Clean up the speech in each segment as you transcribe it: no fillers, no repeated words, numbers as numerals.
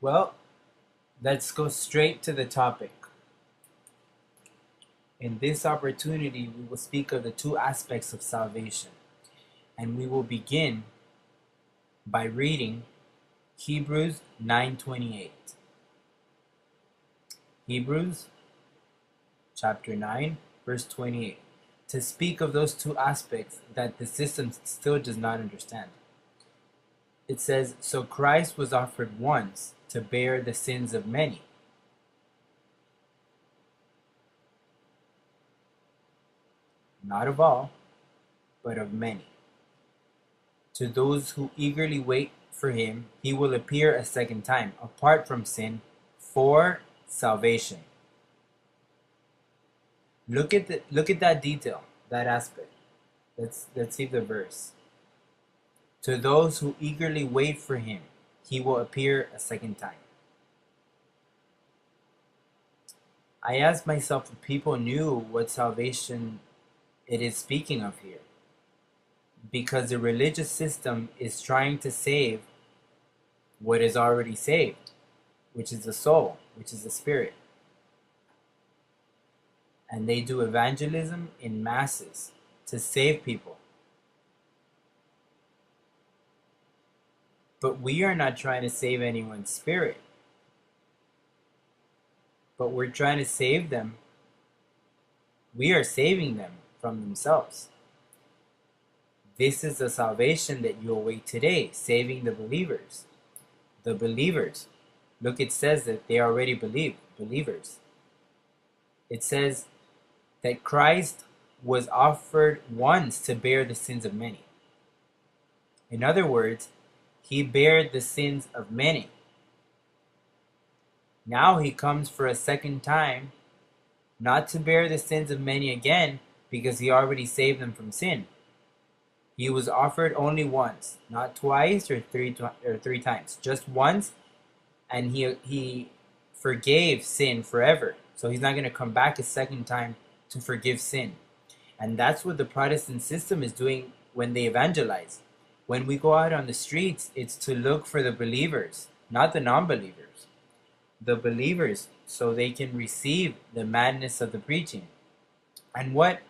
Well, let's go straight to the topic. In this opportunity, we will speak of the two aspects of salvation, and we will begin by reading Hebrews 9:28. Hebrews chapter 9, verse 28, to speak of those two aspects that the system still does not understand. It says, "So Christ was offered once to bear the sins of many." Not of all, but of many. To those who eagerly wait for him, he will appear a second time, apart from sin, for salvation. Look at that detail, that aspect. Let's see the verse. To those who eagerly wait for him, he will appear a second time. I asked myself if people knew what salvation it is speaking of here, because the religious system is trying to save what is already saved, which is the soul, which is the spirit. And they do evangelism in masses to save people. But we are not trying to save anyone's spirit, but we're trying to save them. We are saving them from themselves. This is the salvation that you await today, saving the believers. The believers. Look, it says that they already believe, believers. It says that Christ was offered once to bear the sins of many. In other words, he bared the sins of many. Now he comes for a second time, not to bear the sins of many again, because he already saved them from sin. He was offered only once, not twice or three times, just once, and he forgave sin forever. So he's not going to come back a second time to forgive sin. And that's what the Protestant system is doing when they evangelize. When we go out on the streets, it's to look for the believers, not the non-believers. The believers, so they can receive the madness of the preaching. And what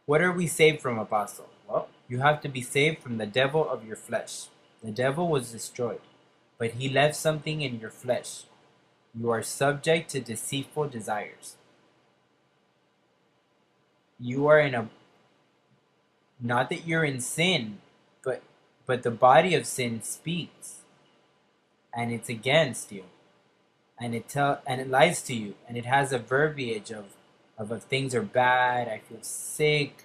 are we saved from, Apostle? Well, you have to be saved from the devil of your flesh. The devil was destroyed, but he left something in your flesh. You are subject to deceitful desires. You are not that you're in sin, but the body of sin speaks, and it's against you, and it lies to you, and it has a verbiage of if things are bad. I feel sick,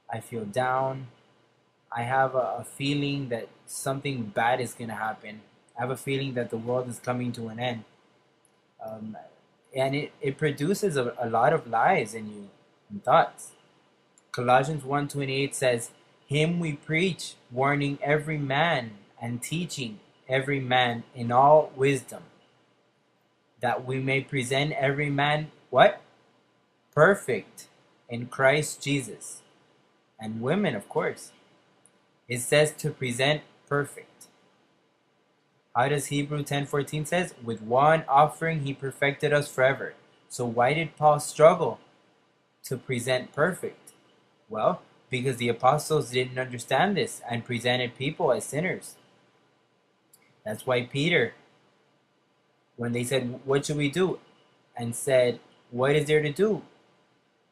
I feel down, I have a feeling that something bad is going to happen. I have a feeling that the world is coming to an end. And it produces a lot of lies in you and thoughts. Colossians 1:28 says, "Him we preach, warning every man and teaching every man in all wisdom, that we may present every man," what? "Perfect in Christ Jesus." And women, of course. It says to present perfect. How does Hebrew 10:14 says? "With one offering he perfected us forever." So why did Paul struggle to present perfect? Well, because the apostles didn't understand this and presented people as sinners. That's why Peter, when they said, "What should we do?" and said, "What is there to do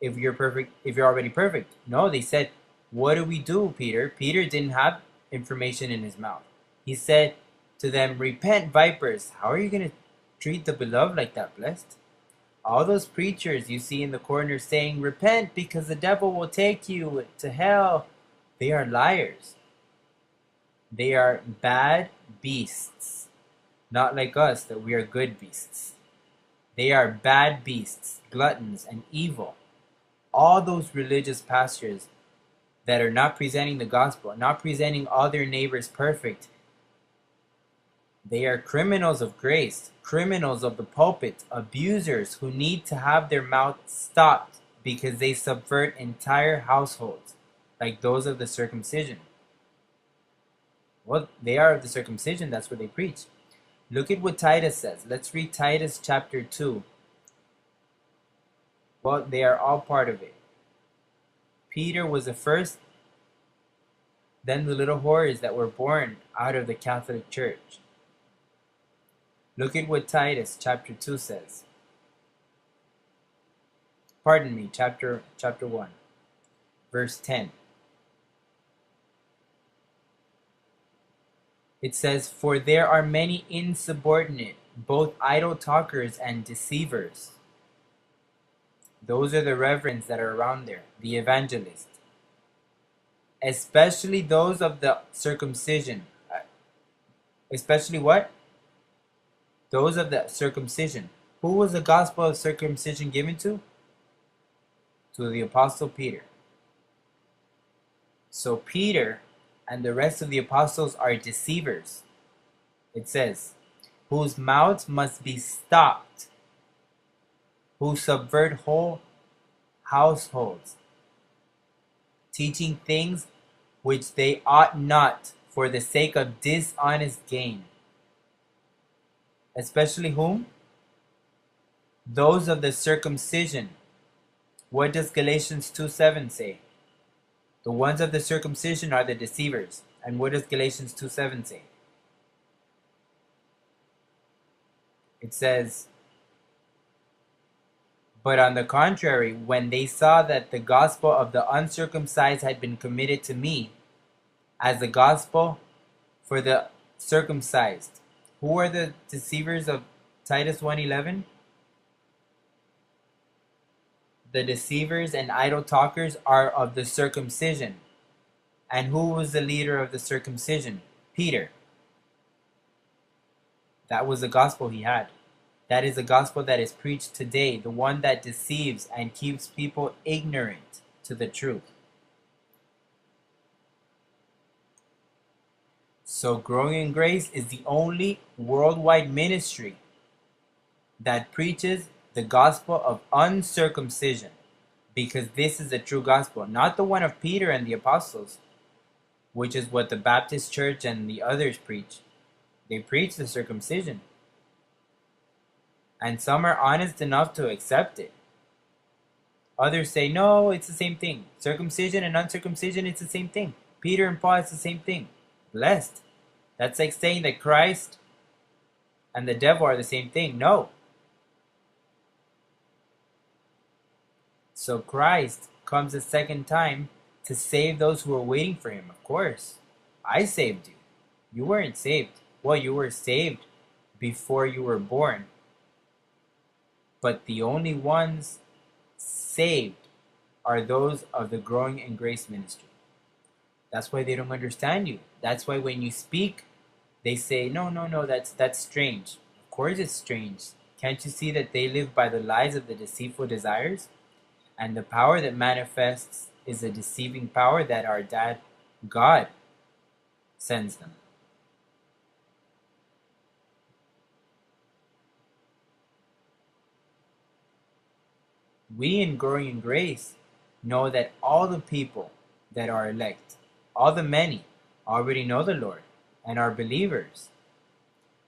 if you're perfect, if you're already perfect?" No, they said, "What do we do, Peter?" Peter didn't have information in his mouth. He said to them, "Repent, vipers." How are you going to treat the beloved like that, blessed? All those preachers you see in the corner saying, "Repent because the devil will take you to hell," they are liars. They are bad beasts. Not like us, that we are good beasts. They are bad beasts, gluttons, and evil. All those religious pastors that are not presenting the gospel, not presenting all their neighbors perfect, they are criminals of grace, criminals of the pulpit, abusers who need to have their mouth stopped because they subvert entire households, like those of the circumcision. Well, they are of the circumcision, that's what they preach. Look at what Titus says. Let's read Titus chapter 2. Well, they are all part of it. Peter was the first, then the little horrors that were born out of the Catholic Church. Look at what Titus chapter 2 says. Pardon me, chapter 1, verse 10. It says, "For there are many insubordinate, both idle talkers and deceivers." Those are the reverends that are around there, the evangelists. Especially those of the circumcision. Especially what? Those of the circumcision. Who was the gospel of circumcision given to? To the Apostle Peter. So Peter and the rest of the apostles are deceivers. It says, whose mouths must be stopped, who subvert whole households, teaching things which they ought not for the sake of dishonest gain. Especially whom? Those of the circumcision. What does Galatians 2:7 say? The ones of the circumcision are the deceivers. And what does Galatians 2:7 say? It says, "But on the contrary, when they saw that the gospel of the uncircumcised had been committed to me, as the gospel for the circumcised." Who are the deceivers of Titus 1:11? The deceivers and idle talkers are of the circumcision. And who was the leader of the circumcision? Peter. That was the gospel he had. That is the gospel that is preached today, the one that deceives and keeps people ignorant to the truth. So Growing in Grace is the only worldwide ministry that preaches the gospel of uncircumcision, because this is the true gospel, not the one of Peter and the apostles, which is what the Baptist Church and the others preach. They preach the circumcision. And some are honest enough to accept it. Others say, no, it's the same thing. Circumcision and uncircumcision, it's the same thing. Peter and Paul, it's the same thing. Blessed. That's like saying that Christ and the devil are the same thing. No. So Christ comes a second time to save those who are waiting for him. Of course. I saved you. You weren't saved. Well, you were saved before you were born. But the only ones saved are those of the Growing in Grace ministry. That's why they don't understand you. That's why when you speak, they say, no, that's strange. Of course it's strange. Can't you see that they live by the lies of the deceitful desires? And the power that manifests is a deceiving power that our dad, God, sends them. We in Growing in Grace know that all the people that are elect, all the many, already know the Lord and are believers.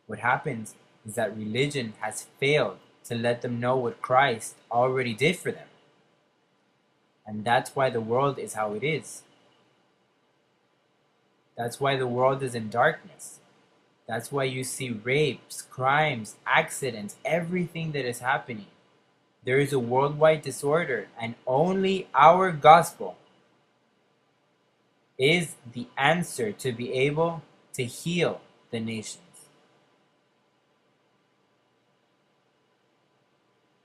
What happens is that religion has failed to let them know what Christ already did for them. And that's why the world is how it is. That's why the world is in darkness. That's why you see rapes, crimes, accidents, everything that is happening. There is a worldwide disorder, and only our gospel is the answer to be able to heal the nations.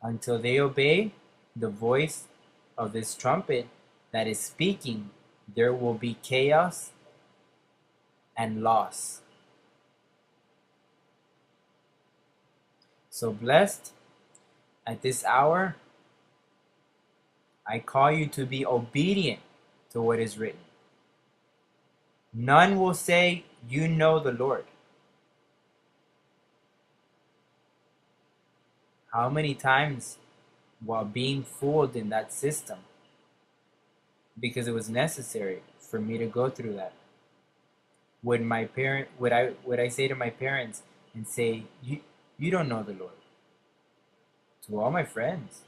Until they obey the voice of this trumpet that is speaking, there will be chaos and loss. So blessed, at this hour, I call you to be obedient to what is written. None will say, you know the Lord. How many times, while being fooled in that system, because it was necessary for me to go through that, would I say to my parents, and say, you don't know the Lord. To all my friends,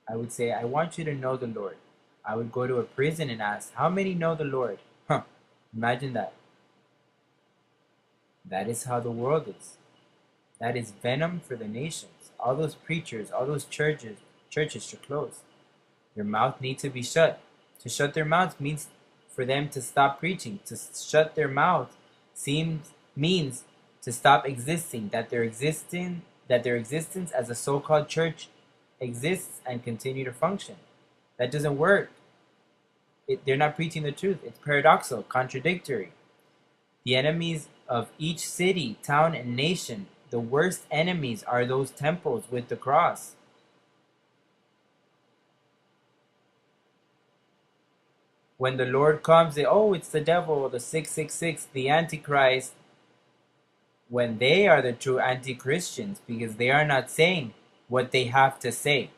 I would say, I want you to know the Lord. I would go to a prison and ask, how many know the Lord? Huh, imagine that. That is how the world is. That is venom for the nations. All those preachers, all those churches should close. Their mouth needs to be shut. To shut their mouths means for them to stop preaching. To shut their mouth means to stop existing. That their existence as a so-called church exists and continue to function. That doesn't work. They're not preaching the truth. It's paradoxical, contradictory. The enemies of each city, town, and nation, the worst enemies are those temples with the cross. When the Lord comes, they, oh, it's the devil, the 666, the Antichrist, when they are the true anti-Christians, because they are not saying what they have to say.